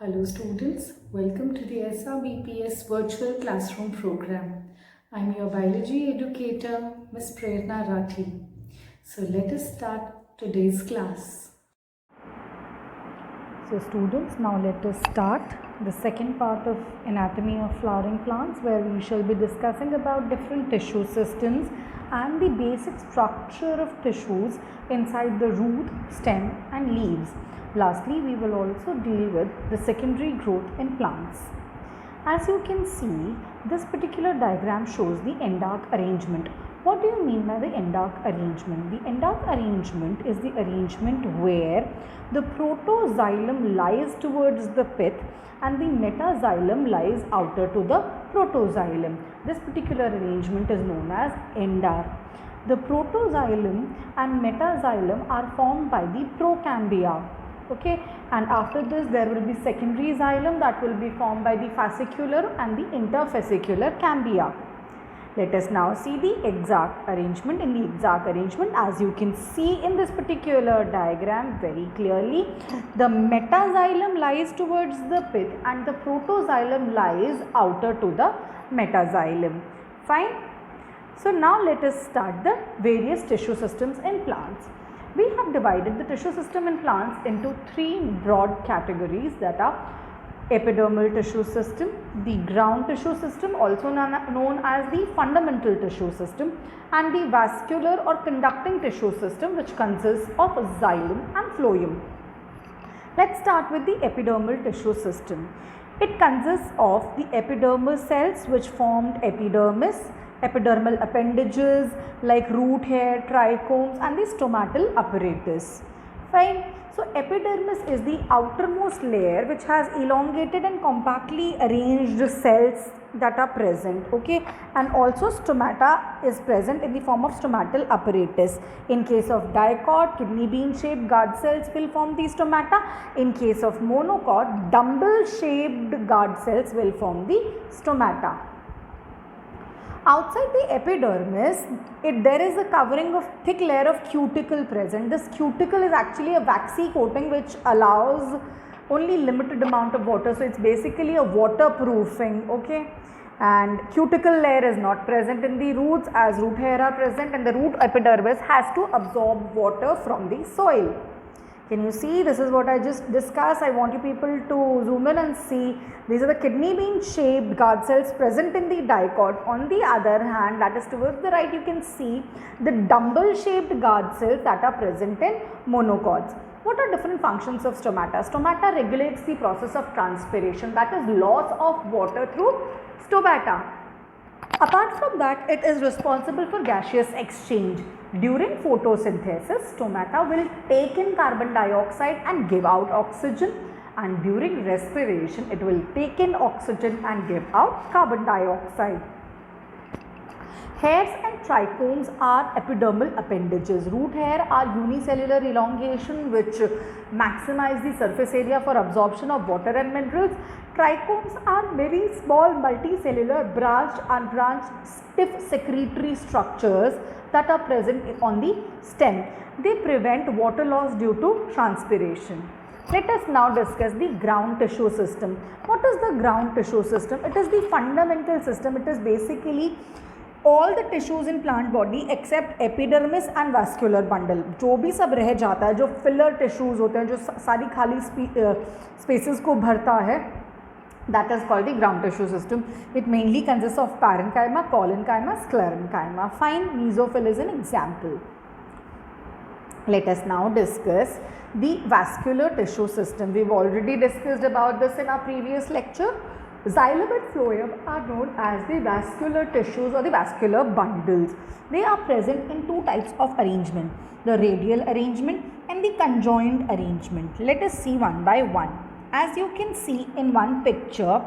Hello students, welcome to the SRBPS virtual classroom program. I'm your biology educator, Ms. Prerna Rathi. So let us start today's class. So students, now let us start the second part of anatomy of flowering plants, where we shall be discussing about different tissue systems and the basic structure of tissues inside the root, stem and leaves. Lastly, we will also deal with the secondary growth in plants. As you can see, this particular diagram shows the endark arrangement. What do you mean by the endark arrangement? The endark arrangement is the arrangement where the protoxylem lies towards the pith and the metaxylem lies outer to the protoxylem. This particular arrangement is known as endark. The protoxylem and metaxylem are formed by the procambia. Okay, and after this there will be secondary xylem that will be formed by the fascicular and the interfascicular cambia. Let us now see the exact arrangement. In the exact arrangement, as you can see in this particular diagram very clearly, the metaxylem lies towards the pith and the protoxylem lies outer to the metaxylem. Fine. So now let us start the various tissue systems in plants. We have divided the tissue system in plants into three broad categories, that are epidermal tissue system, the ground tissue system also known as the fundamental tissue system, and the vascular or conducting tissue system, which consists of xylem and phloem. Let's start with the epidermal tissue system. It consists of the epidermal cells which formed epidermis, epidermal appendages like root hair, trichomes and the stomatal apparatus. Fine. So epidermis is the outermost layer which has elongated and compactly arranged cells that are present. Okay, and also stomata is present in the form of stomatal apparatus. In case of dicot, kidney bean shaped guard cells will form the stomata. In case of monocot, dumbbell shaped guard cells will form the stomata. Outside the epidermis, there is a covering of thick layer of cuticle present. This cuticle is actually a waxy coating which allows only limited amount of water. So it's basically a waterproofing. Okay, and cuticle layer is not present in the roots, as root hair are present, and the root epidermis has to absorb water from the soil. Can you see? This is what I just discussed. I want you people to zoom in and see. These are the kidney bean shaped guard cells present in the dicot. On the other hand, that is towards the right, you can see the dumbbell shaped guard cells that are present in monocots. What are different functions of stomata? Stomata regulates the process of transpiration, that is loss of water through stomata. Apart from that, it is responsible for gaseous exchange. During photosynthesis, stomata will take in carbon dioxide and give out oxygen, and during respiration, it will take in oxygen and give out carbon dioxide. Hairs and trichomes are epidermal appendages. Root hair are unicellular elongation which maximize the surface area for absorption of water and minerals. Trichomes are very small multicellular branched, unbranched, stiff secretory structures that are present on the stem. They prevent water loss due to transpiration. Let us now discuss the ground tissue system. What is the ground tissue system? It is the fundamental system. It is basically all the tissues in plant body except epidermis and vascular bundle. जो भी सब रह जाता है, जो filler tissues होते हैं, जो सारी खाली spaces को भरता है, that is called the ground tissue system. It mainly consists of parenchyma, collenchyma, sclerenchyma. Fine, mesophyll is an example. Let us now discuss the vascular tissue system. We've already discussed about this in our previous lecture. Xylem and phloem are known as the vascular tissues or the vascular bundles. They are present in two types of arrangement, the radial arrangement and the conjoined arrangement. Let us see one by one. As you can see in one picture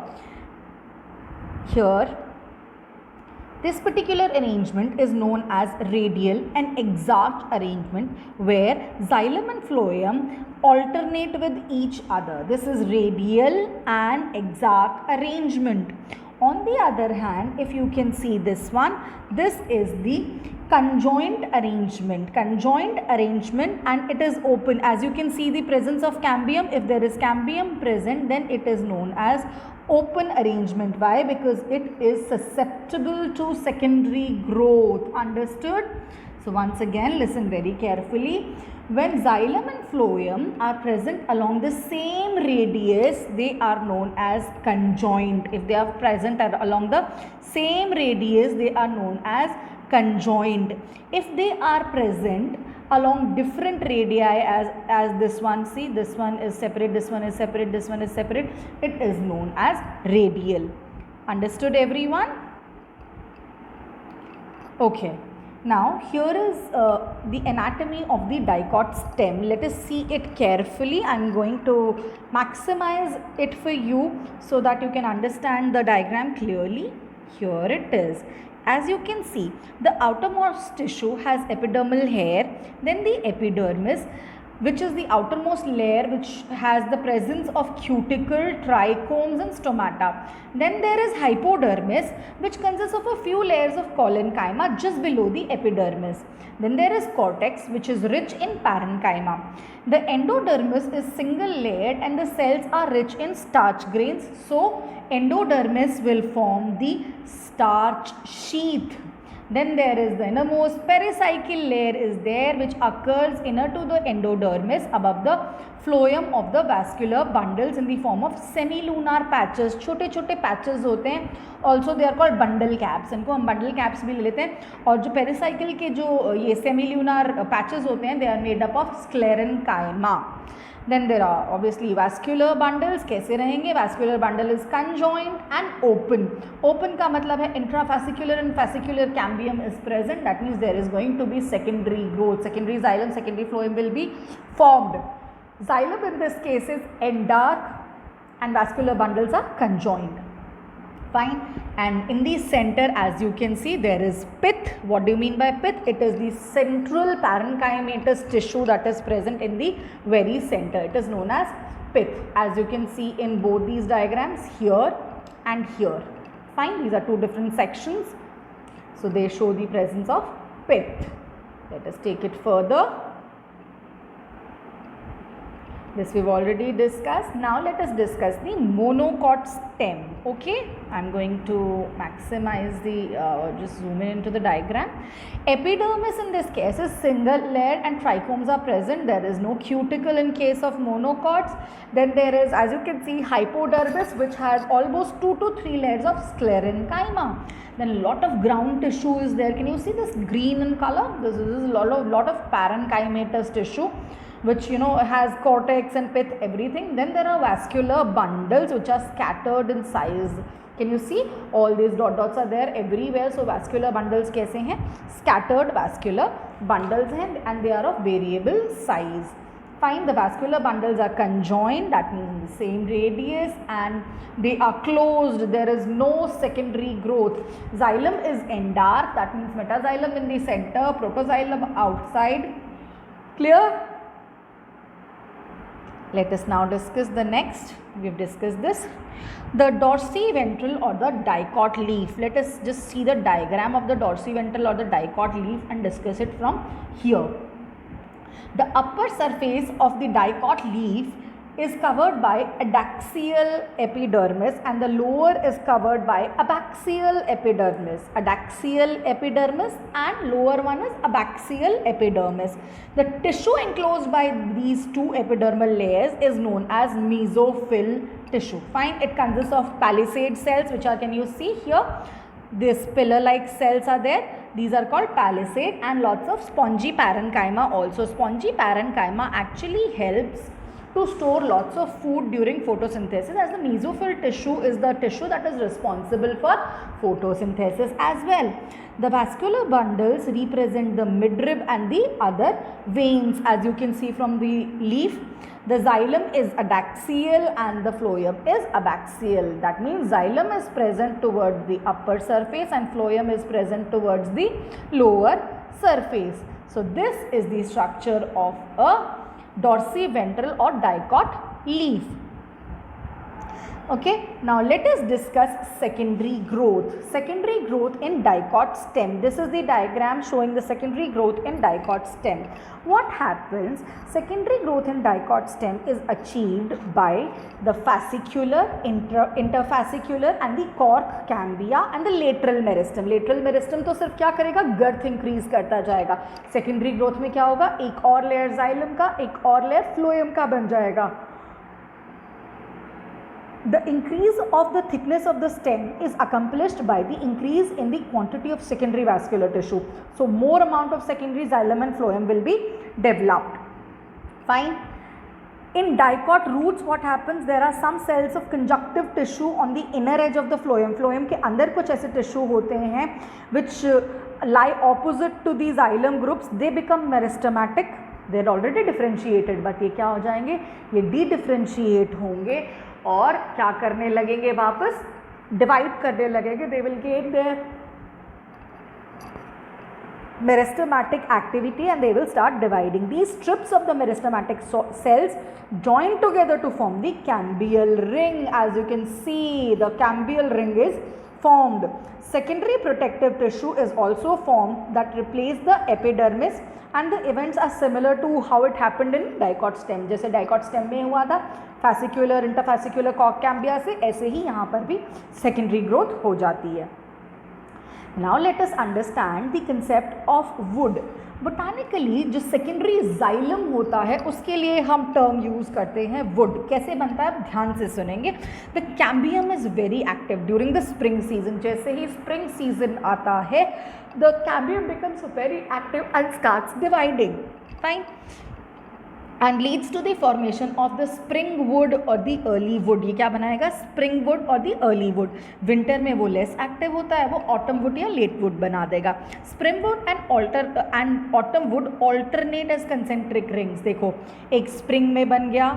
here, this particular arrangement is known as radial and exact arrangement, where xylem and phloem alternate with each other. This is radial and exact arrangement. On the other hand, if you can see this one, this is the conjoined arrangement, and it is open. As you can see the presence of cambium, if there is cambium present, then it is known as open arrangement. Why? Because it is susceptible to secondary growth. Understood? So once again, listen very carefully. When xylem and phloem are present along the same radius, they are known as conjoined. If they are present along the same radius, they are known as conjoined. If they are present along different radii, as this one, see, this one is separate, this one is separate, this one is separate, it is known as radial. Understood, everyone? Okay. Now here is the anatomy of the dicot stem. Let us see it carefully. I am going to maximize it for you so that you can understand the diagram clearly. Here it is. As you can see, the outermost tissue has epidermal hair, then the epidermis, which is the outermost layer, which has the presence of cuticle, trichomes and stomata. Then there is hypodermis, which consists of a few layers of collenchyma just below the epidermis. Then there is cortex, which is rich in parenchyma. The endodermis is single layered and the cells are rich in starch grains. So endodermis will form the starch sheath. Then there is the innermost pericycle layer is there, which occurs inner to the endodermis above the phloem of the vascular bundles in the form of semilunar patches. छोटे छोटे patches होते हैं. Also they are called bundle caps. इनको हम bundle caps भी ले लेते हैं. और जो pericycle के जो ये semilunar patches होते हैं, they are made up of sclerenchyma. Then there are obviously vascular bundles. कैसे रहेंगे? Vascular bundle is conjoined and open. Open का मतलब है intravascular and fascicular cambium is present. That means there is going to be secondary growth. Secondary xylem, secondary phloem will be formed. Xylem in this case is endark and vascular bundles are conjoined. Fine. And in the center, as you can see, there is pith. What do you mean by pith? It is the central parenchymatous tissue that is present in the very center. It is known as pith, as you can see in both these diagrams, here and here. Fine. These are two different sections. So they show the presence of pith. Let us take it further. This we've already discussed. Now let us discuss the monocot stem. Okay, I'm going to maximize the just zoom in into the diagram. Epidermis in this case is single layered and trichomes are present. There is no cuticle in case of monocots. Then there is, as you can see, hypodermis, which has almost 2 to 3 layers of sclerenchyma. Then a lot of ground tissue is there. Can you see this green in color? This is a lot of parenchymatous tissue, which has cortex and pith, everything. Then there are vascular bundles which are scattered in size. Can you see all these dots are there everywhere? So vascular bundles kaise hain? Scattered vascular bundles hain, and they are of variable size. Fine. The vascular bundles are conjoined, that means the same radius, and they are closed. There is no secondary growth. Xylem is endark, that means metaxylem in the center, protoxylem outside. Clear? Let us now discuss the next. We have discussed this. The dorsiventral or the dicot leaf. Let us just see the diagram of the dorsiventral or the dicot leaf and discuss it from here. The upper surface of the dicot leaf is covered by adaxial epidermis and the lower is covered by abaxial epidermis. Adaxial epidermis and lower one is abaxial epidermis. The tissue enclosed by these two epidermal layers is known as mesophyll tissue. Fine. It consists of palisade cells, which are, can you see here? These pillar-like cells are there. These are called palisade, and lots of spongy parenchyma also. Spongy parenchyma actually helps to store lots of food during photosynthesis, as the mesophyll tissue is the tissue that is responsible for photosynthesis as well. The vascular bundles represent the midrib and the other veins, as you can see from the leaf. The xylem is adaxial and the phloem is abaxial. That means xylem is present towards the upper surface and phloem is present towards the lower surface. So this is the structure of a dorsiventral or dicot leaf. Okay, now let us discuss secondary growth. Secondary growth in dicot stem. This is the diagram showing the secondary growth in dicot stem. What happens? Secondary growth in dicot stem is achieved by the fascicular, interfascicular and the cork cambia and the lateral meristem. Lateral meristem तो सिर्फ क्या करेगा? गर्थ increase करता जाएगा. Secondary growth में क्या होगा? एक और लेयर जाइलम का, एक और लेयर फ्लोएम का बन जाएगा. The increase of the thickness of the stem is accomplished by the increase in the quantity of secondary vascular tissue. So more amount of secondary xylem and phloem will be developed. Fine. In dicot roots what happens? There are some cells of conjunctive tissue on the inner edge of the phloem. Phloem के अंदर कुछ ऐसे tissue होते हैं which lie opposite to the xylem groups. They become meristematic. They are already differentiated, but ये क्या हो जाएंगे? ये de-differentiate होंगे और क्या करने लगेंगे? वापस डिवाइड करने लगेंगे. They will gain their meristematic activity and they will start dividing. These strips of the meristematic cells join together to form the cambial ring. As you can see, the cambial ring is formed. Secondary protective tissue is also formed that replace the epidermis and the events are similar to how it happened in dicot stem. जैसे dicot stem में हुआ था fascicular, interfascicular cork cambia से, ऐसे ही यहाँ पर भी secondary growth हो जाती है. Now let us understand the concept of wood. बोटानिकली जो सेकेंडरी जाइलम होता है उसके लिए हम टर्म यूज़ करते हैं वुड. कैसे बनता है आप ध्यान से सुनेंगे. The cambium is very active during the spring season. जैसे ही स्प्रिंग सीजन आता है the cambium becomes very active and starts dividing. Fine. and leads to the formation of the spring wood or the early wood. ये क्या बनाएगा? spring wood और the early wood. winter में वो less active होता है, वो autumn wood या late wood बना देगा. spring wood and autumn wood alternate as concentric rings. देखो एक spring में बन गया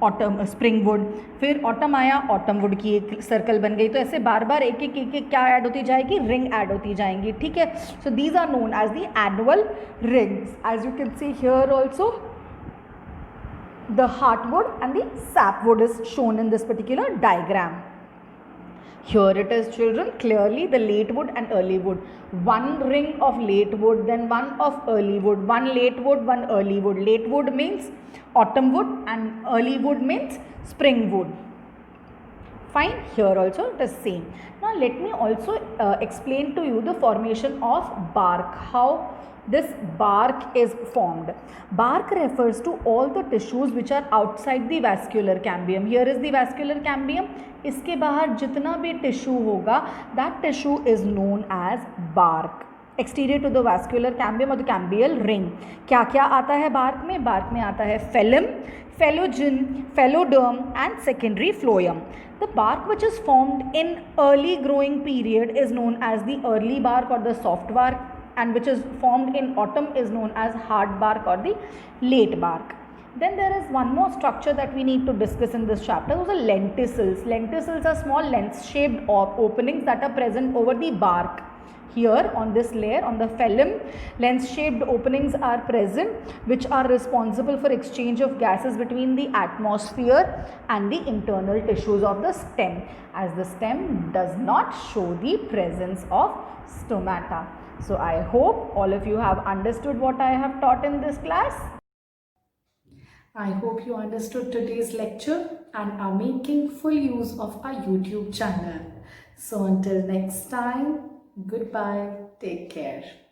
autumn spring wood, फिर autumn आया autumn wood की एक circle बन गई. तो ऐसे बार बार एक एक क्या ऐड होती जाएगी? ring ऐड होती जाएंगी. ठीक है. so these are known as the annual rings. as you can see here also, the heartwood and the sapwood is shown in this particular diagram. Here it is, children, clearly the late wood and early wood. One ring of late wood, then one of early wood. One late wood, one early wood. Late wood means autumn wood and early wood means spring wood. Fine. Here also it is same. Now let me also explain to you the formation of bark. How this bark is formed. Bark refers to all the tissues which are outside the vascular cambium. Here is the vascular cambium. इसके बाहर जितना भी tissue होगा, that tissue is known as bark. Exterior to the vascular cambium or the cambial ring. क्या क्या आता है bark में? Bark में आता है phellem, phellogen, phelloderm and secondary phloem. The bark which is formed in early growing period is known as the early bark or the soft bark, and which is formed in autumn is known as hard bark or the late bark. Then there is one more structure that we need to discuss in this chapter. Those are lenticels. Lenticels are small lens-shaped openings that are present over the bark. Here on this layer, on the phellem, lens-shaped openings are present which are responsible for exchange of gases between the atmosphere and the internal tissues of the stem, as the stem does not show the presence of stomata. So I hope all of you have understood what I have taught in this class. I hope you understood today's lecture and are making full use of our YouTube channel. So until next time, goodbye, take care.